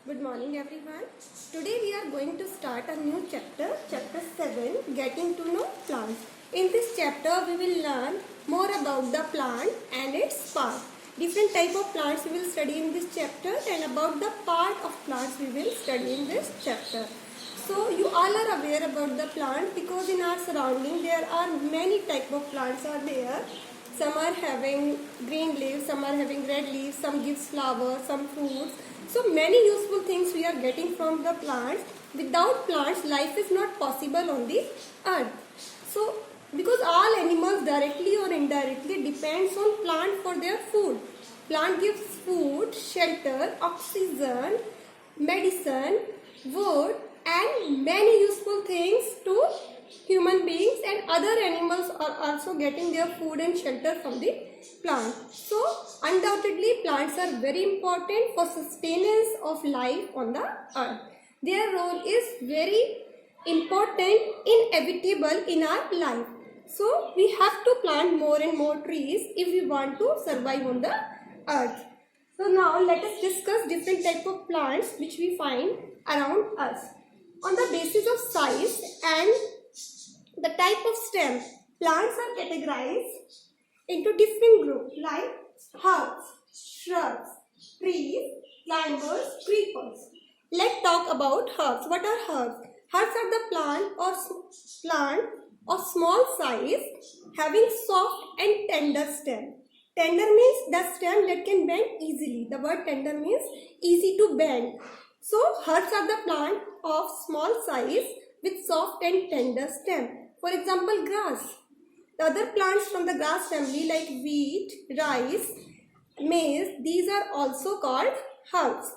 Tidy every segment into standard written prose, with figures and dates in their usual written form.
Good morning everyone. Today we are going to start a new chapter, chapter 7, Getting to Know Plants. In this chapter we will learn more about the plant and its part. Different type of plants we will study in this chapter, and about the part of plants we will study in this chapter. So you all are aware about the plant because in our surrounding there are many type of plants are there. Some are having green leaves, some are having red leaves, some gives flowers, some fruits. So many useful things we are getting from the plants. Without plants, life is not possible on the earth. So because all animals directly or indirectly depends on plant for their food. Plant gives food, shelter, oxygen, medicine, wood and many useful things to human beings, and other animals are also getting their food and shelter from the plant. So undoubtedly plants are very important for sustenance of life on the earth. Their role is very important, inevitable in our life. So we have to plant more and more trees if we want to survive on the earth. So now let us discuss different type of plants which we find around us. On the basis of size and the type of stem, plants are categorized into different groups like herbs, shrubs, trees, climbers, creepers. Let's talk about herbs. What are herbs? Herbs are the plant of small size having soft and tender stem. Tender means the stem that can bend easily. The word tender means easy to bend. So herbs are the plant of small size with soft and tender stem. For example, grass. The other plants from the grass family like wheat, rice, maize, these are also called herbs.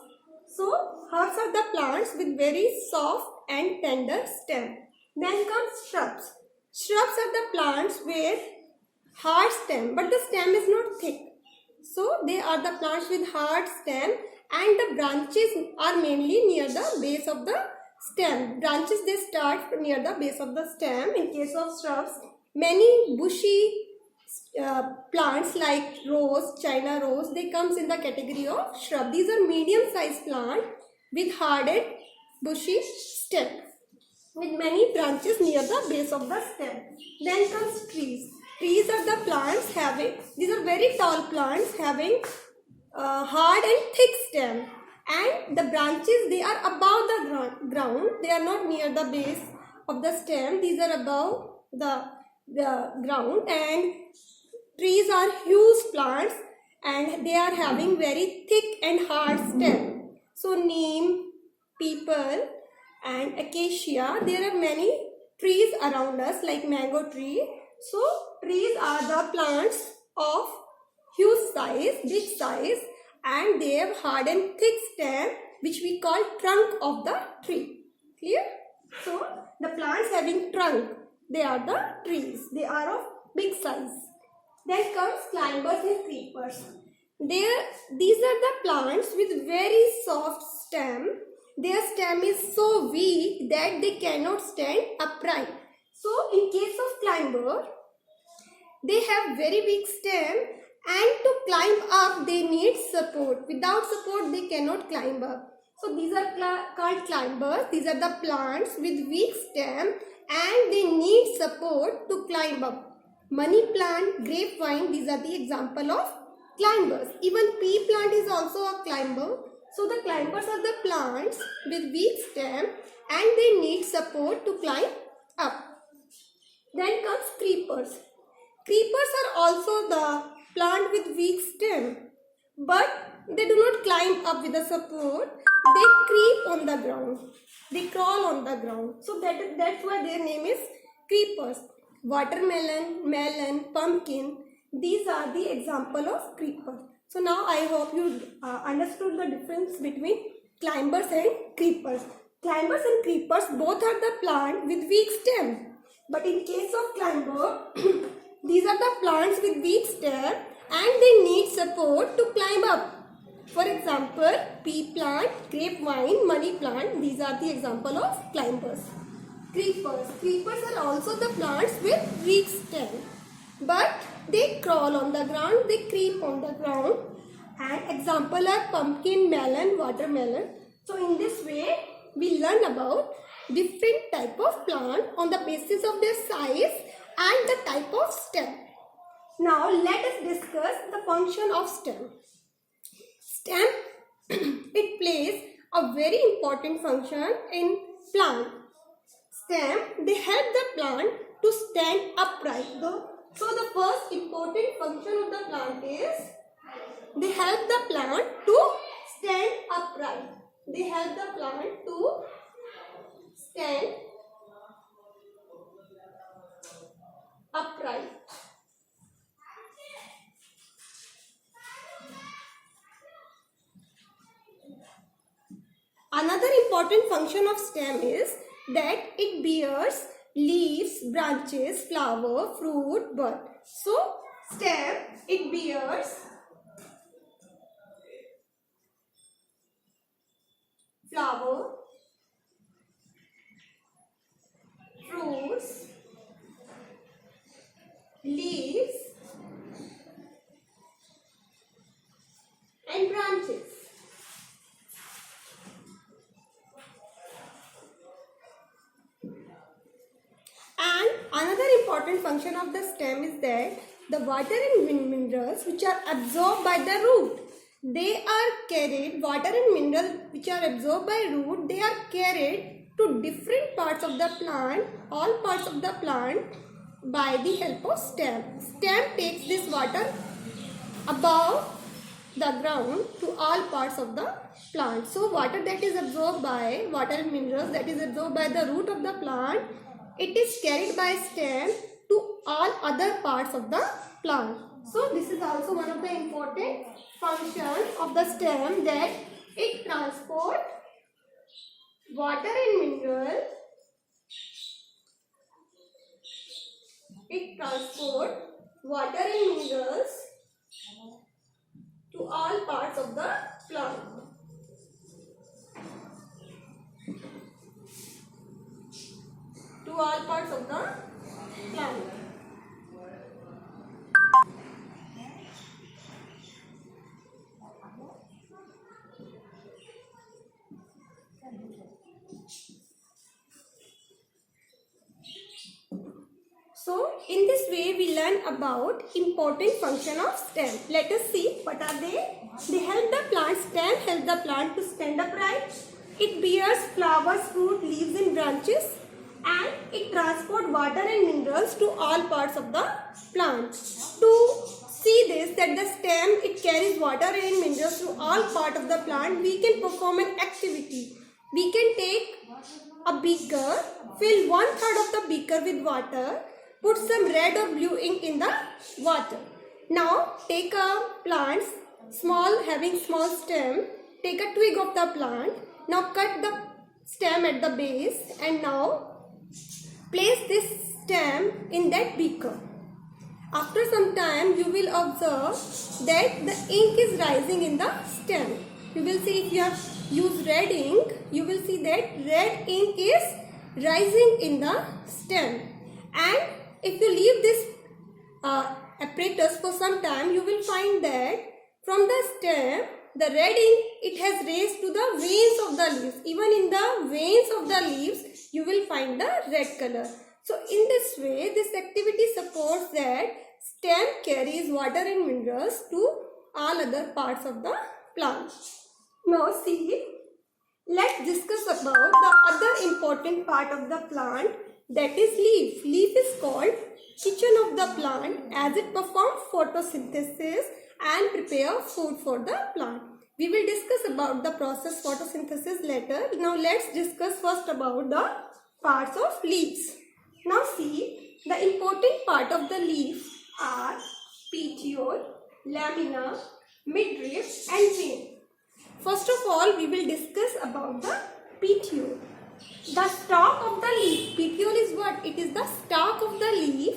So herbs are the plants with very soft and tender stem. Then comes shrubs. Shrubs are the plants with hard stem, but the stem is not thick. So they are the plants with hard stem, and the branches are mainly near the base of the stem. Branches they start near the base of the stem. In case of shrubs, many bushy plants like rose, China rose, they comes in the category of shrub. These are medium sized plants with hard and bushy stem with many branches near the base of the stem. Then comes trees. Trees are the plants having, these are very tall plants having hard and thick stem, and the branches they are above the ground. They are not near the base of the stem. These are above the ground, and trees are huge plants and they are having very thick and hard stem. So neem, peepal and acacia, there are many trees around us like mango tree. So trees are the plants of huge size, big size, and they have hard and thick stem which we call trunk of the tree. Clear? So the plants having trunk, they are the trees. They are of big size. Then comes climbers and creepers. These are the plants with very soft stem. Their stem is so weak that they cannot stand upright. So in case of climber, they have very weak stem, and to climb up they need support. Without support they cannot climb up. So these are called climbers. These are the plants with weak stem and they need support to climb up. Money plant, grapevine, these are the example of climbers. Even pea plant is also a climber. So the climbers are the plants with weak stem and they need support to climb up. Then comes creepers. Creepers are also the plant with weak stem, but they do not climb up with the support. They creep on the ground. They crawl on the ground. So that's why their name is creepers. Watermelon, melon, pumpkin, these are the example of creepers. So now I hope you understood the difference between climbers and creepers. Climbers and creepers both are the plant with weak stem. But in case of climber, these are the plants with weak stem and they need support to climb up. For example, pea plant, grapevine, money plant, these are the example of climbers. Creepers. Creepers are also the plants with weak stem, but they crawl on the ground, they creep on the ground. And example are pumpkin, melon, watermelon. So in this way, we learn about different type of plant on the basis of their size and the type of stem. Now let us discuss the function of stem. Stem, it plays a very important function in plant. Stem, they help the plant to stand upright. So the first important function of the plant is they help the plant to stand upright. They help the plant to stand upright. Another important function of stem is that it bears leaves, branches, flower, fruit, bud. So stem, it bears flower, fruits, leaves and branches. And another important function of the stem is that the water and minerals which are absorbed by the root, they are carried, water and minerals which are absorbed by root, they are carried to different parts of the plant, all parts of the plant by the help of stem. Stem takes this water above the ground to all parts of the plant. So water that is absorbed by, water and minerals that is absorbed by the root of the plant, it is carried by stem to all other parts of the plant. So this is also one of the important functions of the stem, that it transports water and mineral. It transports water and minerals to all parts of the plant. To all parts of the plant. So in this way we learn about important function of stem. Let us see what are they. They help the plant stem, help the plant to stand upright. It bears flowers, fruit, leaves and branches, and it transports water and minerals to all parts of the plant. To see this, that the stem, it carries water and minerals to all parts of the plant, we can perform an activity. We can take a beaker, fill 1/3 of the beaker with water, put some red or blue ink in the water. Now take a plant, having small stem, take a twig of the plant. Now cut the stem at the base and now place this stem in that beaker. After some time you will observe that the ink is rising in the stem. You will see, if you have used red ink, you will see that red ink is rising in the stem. And if you leave this apparatus for some time, you will find that from the stem, the red ink, it has raised to the veins of the leaves. Even in the veins of the leaves, you will find the red color. So in this way, this activity supports that stem carries water and minerals to all other parts of the plant. Now see, let's discuss about the other important part of the plant, that is leaf. Leaf is called kitchen of the plant as it performs photosynthesis and prepare food for the plant. We will discuss about the process photosynthesis later. Now let's discuss first about the parts of leaves. Now see, the important part of the leaf are petiole, lamina, midrib and vein. First of all, we will discuss about the petiole. The stalk of the leaf. Petiole is what? It is the stalk of the leaf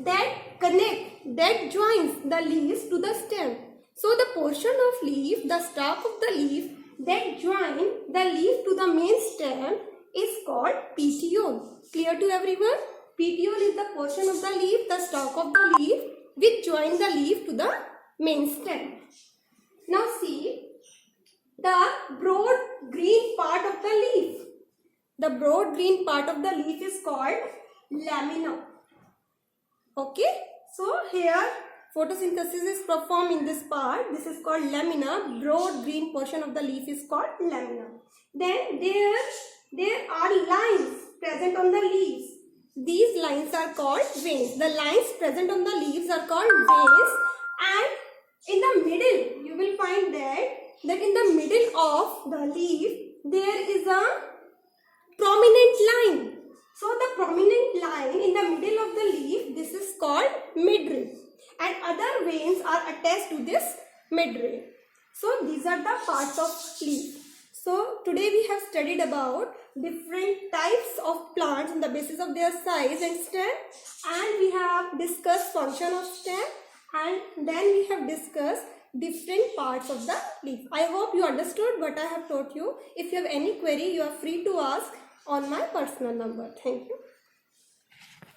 that joins the leaves to the stem. So the portion of leaf, the stalk of the leaf that join the leaf to the main stem is called petiole. Clear to everyone? Petiole is the portion of the leaf, the stalk of the leaf which join the leaf to the main stem. Now see, the broad green part The broad green part of the leaf is called lamina. Okay, so here photosynthesis is performed in this part. This is called lamina. Broad green portion of the leaf is called lamina. Then there are lines present on the leaves. These lines are called veins. The lines present on the leaves are called veins, and in the middle you will find that in the middle of the leaf there is a prominent line. So the prominent line in the middle of the leaf, this is called midrib, and other veins are attached to this midrib. So these are the parts of leaf. So today we have studied about different types of plants on the basis of their size and stem, and we have discussed function of stem, and then we have discussed different parts of the leaf. I hope you understood what I have taught you. If you have any query, you are free to ask on my personal number. Thank you.